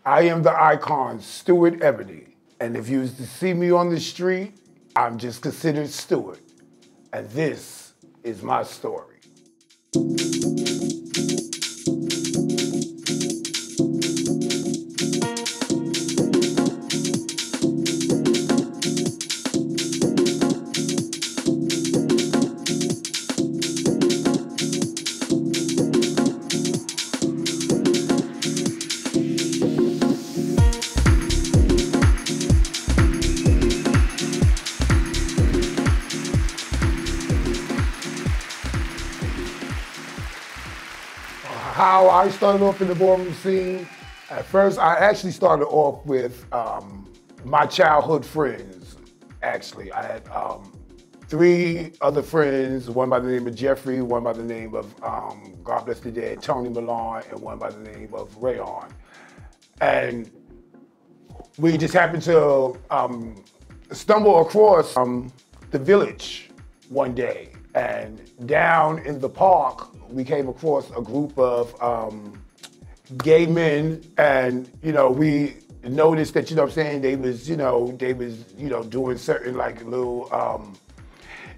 I am the icon, Stewart Ebony. And if you was to see me on the street, I'm just considered Stewart. And this is my story. How I started off in the ballroom scene, at first I actually started off with my childhood friends, actually. I had 3 other friends, one by the name of Jeffrey, one by the name of, God bless the dead, Tony Milan, and one by the name of Rayon. And we just happened to stumble across the village one day. And down in the park, we came across a group of gay men, and we noticed that they was doing certain like little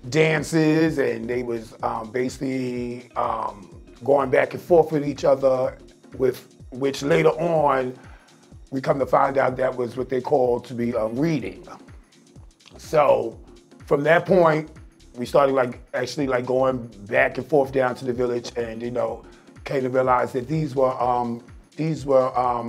dances, and they was basically going back and forth with each other, with which later on we come to find out that was what they called to be a reading. So from that point, we started actually going back and forth down to the village, and came to realize that these were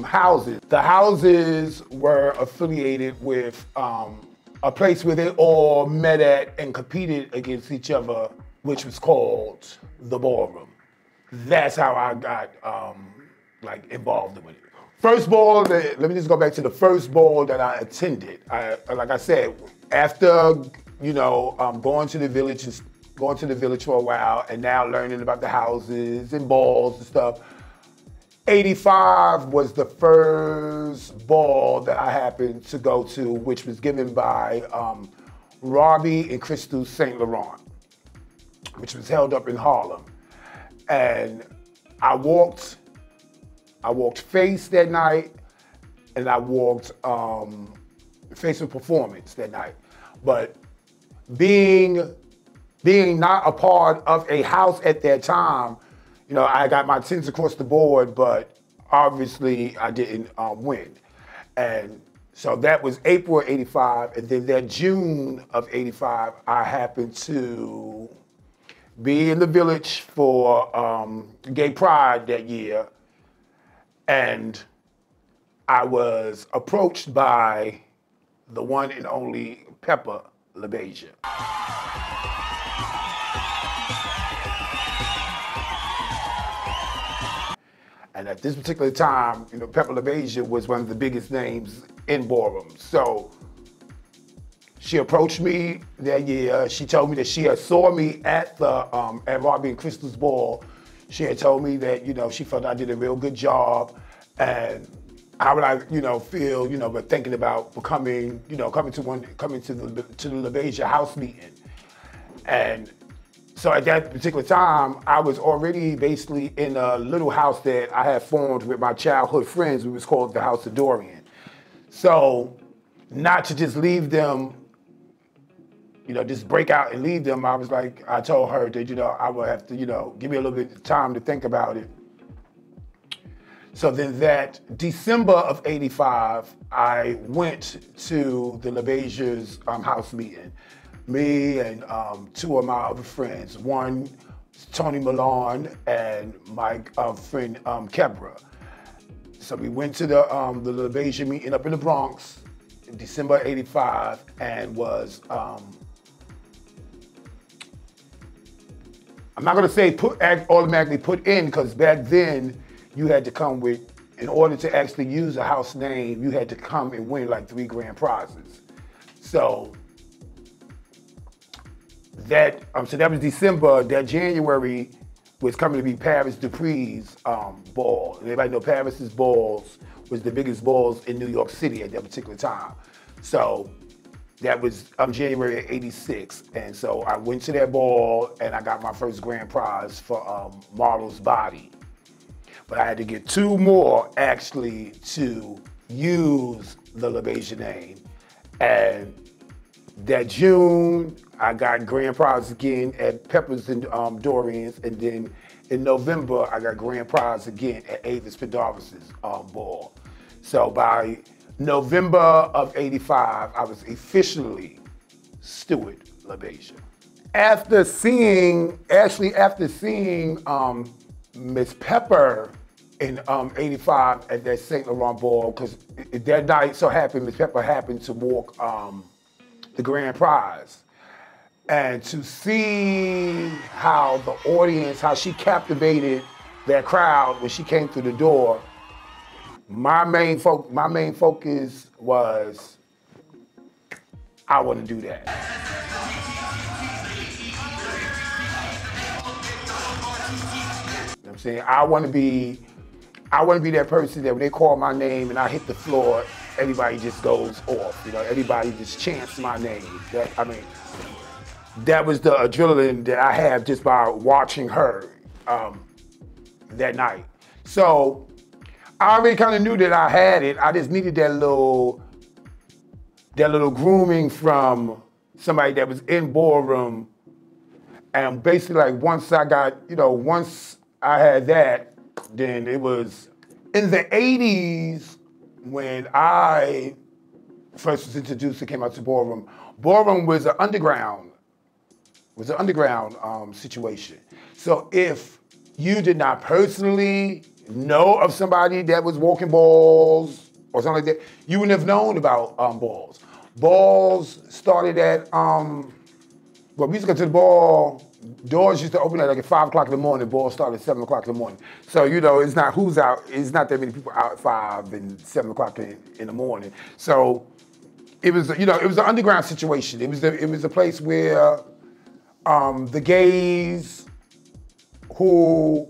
houses. The houses were affiliated with a place where they all met at and competed against each other, which was called the Ballroom. That's how I got involved with it. First ball, let me just go back to the first ball that I attended. Like I said, after going to the village for a while, and now learning about the houses and balls and stuff. 85 was the first ball that I happened to go to, which was given by Robbie and Crystal St. Laurent, which was held up in Harlem. And I walked face that night, and I walked face and performance that night. But being not a part of a house at that time, I got my 10s across the board, but obviously I didn't win. And so that was April of 85, and then that June of 85, I happened to be in the village for Gay Pride that year, and I was approached by the one and only Pepper LaBeija. And at this particular time, Pepper LaBeija was one of the biggest names in ballroom. So she approached me that year. She told me that she had saw me at the at Robbie and Crystal's ball. She had told me that she felt I did a real good job, and how would I feel but thinking about becoming coming to the LaBeija house meeting. And so at that particular time, I was already basically in a little house that I had formed with my childhood friends. It was called the House of Dorian. So not to just leave them, just break out and leave them, I told her that, I would have to, give me a little bit of time to think about it. So then that December of 85, I went to the LaBeija's house meeting. Me and 2 of my other friends, one Tony Milan and my friend Kebra. So we went to the LaBeija meeting up in the Bronx in December 85, and was, I'm not gonna say automatically put in, because back then you had to come with, in order to actually use a house name, you had to come and win like 3 grand prizes. So that was December. That January was coming to be Paris Dupree's ball. And everybody know Paris's balls was the biggest balls in New York City at that particular time. So that was January of 86. And so I went to that ball, and I got my first grand prize for Marlo's Body. But I had to get 2 more actually to use the LaBeija name. And that June, I got grand prize again at Peppers and Dorian's, and then in November, I got grand prize again at Avis Pendarvis's ball. So by November of '85, I was officially Stewart LaBeija. After seeing Miss Pepper in '85 at that St. Laurent ball, because that night so happened Miss Pepper happened to walk the grand prize. And to see how the audience, how she captivated that crowd when she came through the door, my main focus was, I want to do that. You know what I'm saying? I want to be that person that when they call my name and I hit the floor, everybody just goes off. You know, everybody just chants my name. That was the adrenaline that I had just by watching her that night. So I already kind of knew that I had it. I just needed that little grooming from somebody that was in Ballroom. And basically, like, once I had that, then it was in the '80s when I first was introduced and came out to Ballroom. Ballroom was an underground situation. So if you did not personally know of somebody that was walking balls or something like that, you wouldn't have known about balls. Balls started at, well, we used to go to the ball, doors used to open at like at 5 o'clock in the morning, balls started at 7 o'clock in the morning. So, you know, it's not who's out, it's not that many people out at 5 and 7 o'clock in the morning. So it was, you know, it was an underground situation. It was a place where the gays who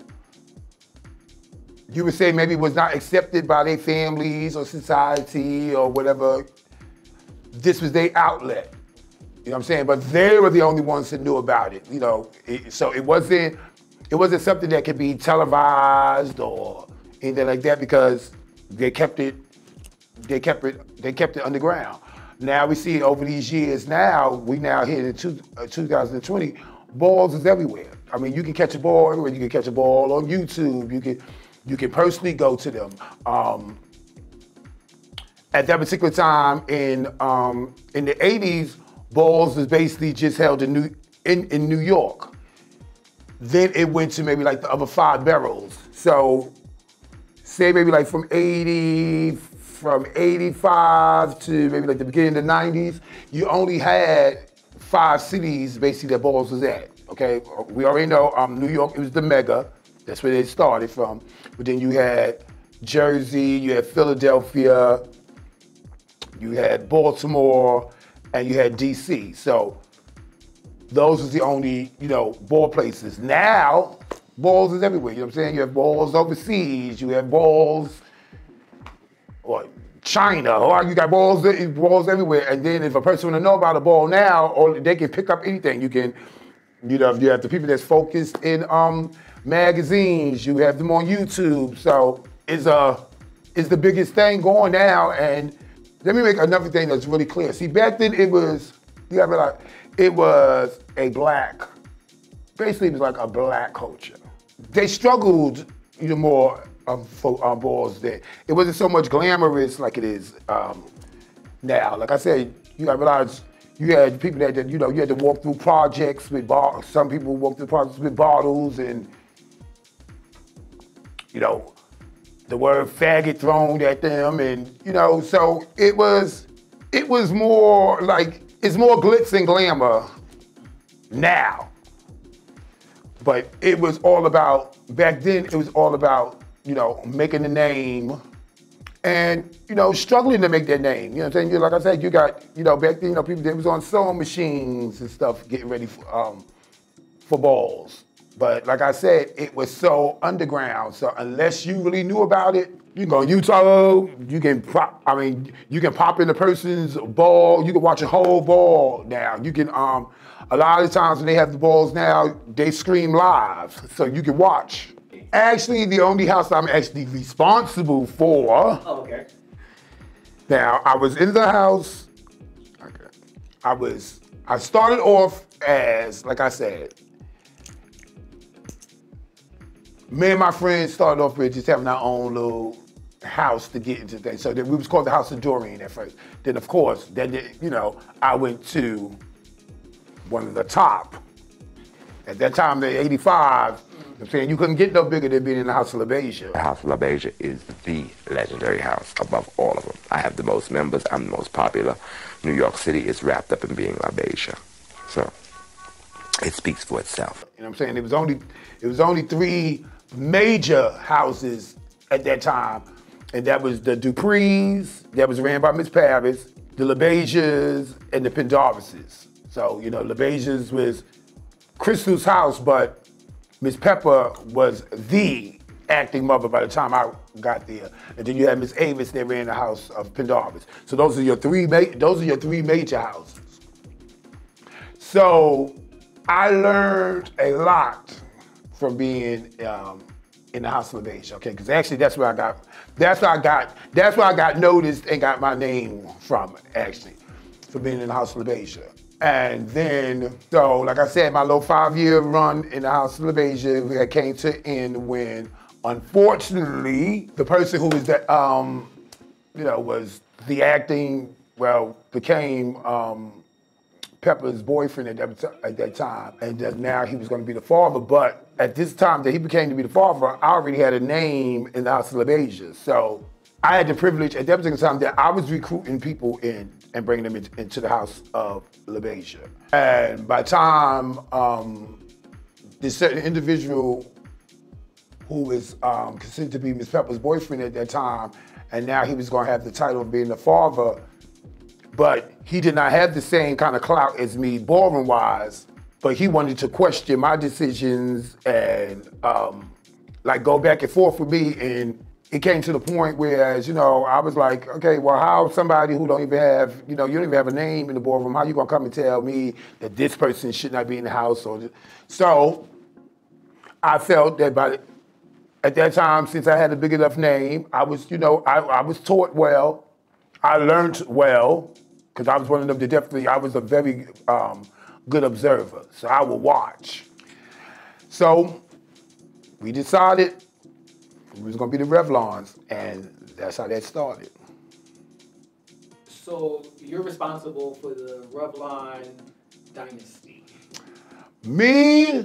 you would say maybe was not accepted by their families or society or whatever, this was their outlet. You know what I'm saying? But they were the only ones that knew about it. You know, so it wasn't something that could be televised or anything like that because they kept it underground. Now we see over these years now, we now hit in 2020, balls is everywhere. I mean, you can catch a ball everywhere. You can catch a ball on YouTube. You can personally go to them. At that particular time in the '80s, balls was basically just held in New York. Then it went to maybe like the other 5 boroughs. So say maybe like from 85 to maybe like the beginning of the '90s, you only had 5 cities basically that balls was at, okay? We already know New York, it was the mega, that's where it started from. But then you had Jersey, you had Philadelphia, you had Baltimore, and you had DC. So those was the only, you know, ball places. Now, balls is everywhere, you know what I'm saying? You have balls overseas, you have balls, or China, or you got balls everywhere. And then if a person want to know about a ball now, or they can pick up anything. You can, you know, you have the people that's focused in magazines, you have them on YouTube. So it's the biggest thing going now. And let me make another thing that's really clear. See, back then it was, you gotta realize, it was basically it was like a black culture. They struggled, you know, more for balls then. It wasn't so much glamorous like it is now. Like I said, you gotta realize you had people that you know, you had to walk through projects with bottles. Some people walked through projects with bottles and, you know, the word faggot thrown at them, and you know, so it was more like, it's more glitz and glamour now. But it was all about, back then, it was all about, you know, making a name and, you know, struggling to make that name. You know what I'm saying? Like I said, you got, you know, back then, you know, people that was on sewing machines and stuff getting ready for balls. But like I said, it was so underground. So unless you really knew about it, you can go on YouTube, you can pop in a person's ball, you can watch a whole ball now. You can, a lot of the times when they have the balls now, they stream live, so you can watch. Actually, the only house I'm actually responsible for. Oh, okay. Now, I was in the house. I started off as, like I said, me and my friends started off with just having our own little house to get into things. So we was called the House of Doreen at first. Then, of course, I went to one of the top. At that time, the 85, I'm saying you couldn't get no bigger than being in the House of LaBeija. The House of LaBeija is the legendary house above all of them. I have the most members. I'm the most popular. New York City is wrapped up in being LaBeija. So it speaks for itself. You know what I'm saying? It was only 3 major houses at that time. And that was the Duprees, that was ran by Miss Paris, the LaBeijas, and the Pendarvises. So, LaBeijas was Crystal's house, but Miss Pepper was the acting mother by the time I got there. And then you had Miss Avis that ran the house of Pendarvis. So those are your 3 major houses. So I learned a lot from being in the House of LaBeija, okay? Because actually that's where I got noticed and got my name from, actually, for being in the House of LaBeija. And then, so like I said, my little 5-year run in the House of LaBeija came to an end when, unfortunately, the person who was that, was the acting, became Pepper's boyfriend at that time, and that now he was going to be the father. But at this time that he became to be the father, I already had a name in the House of LaBeija. So I had the privilege at that particular time that I was recruiting people in and bringing them into the House of LaBeija. And by the time this certain individual who was considered to be Miss Pepper's boyfriend at that time, and now he was going to have the title of being the father, but he did not have the same kind of clout as me ballroom-wise, but he wanted to question my decisions and go back and forth with me. And it came to the point where, I was like, okay, well, how somebody who don't even have, you don't even have a name in the ballroom, how you gonna come and tell me that this person should not be in the house? So I felt that at that time, since I had a big enough name, I was, I was taught well, I learned well, because I was one of them I was a very good observer, so I would watch. So we decided we was gonna be the Revlons, and that's how that started. So you're responsible for the Revlon dynasty. Me,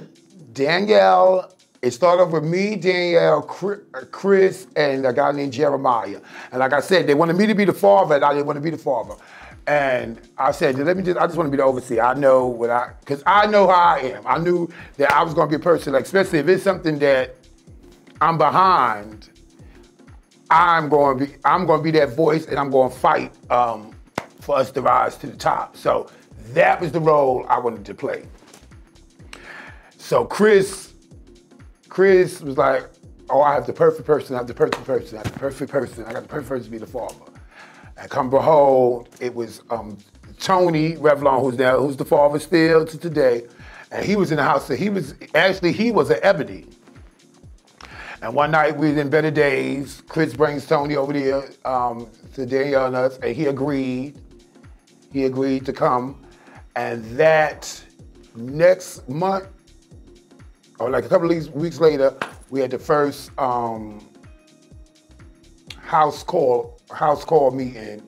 Danielle, it started off with me, Danielle, Chris, and a guy named Jeremiah. And like I said, they wanted me to be the father, and I didn't want to be the father. And I said, I just want to be the overseer. I know because I know how I am. I knew that I was gonna be a person, especially if it's something that I'm behind, I'm going to be that voice, and I'm going to fight for us to rise to the top. So that was the role I wanted to play. So Chris was like, oh, I have the perfect person, I have the perfect person, I got the perfect person to be the father. And come behold, it was Tony Revlon, who's the father still to today, and he was in the house. So he was an Ebony. And one night we was in better days. Chris brings Tony over there to Danielle and us, and he agreed. He agreed to come. And that next month, or like a couple of weeks later, we had the first house call meeting.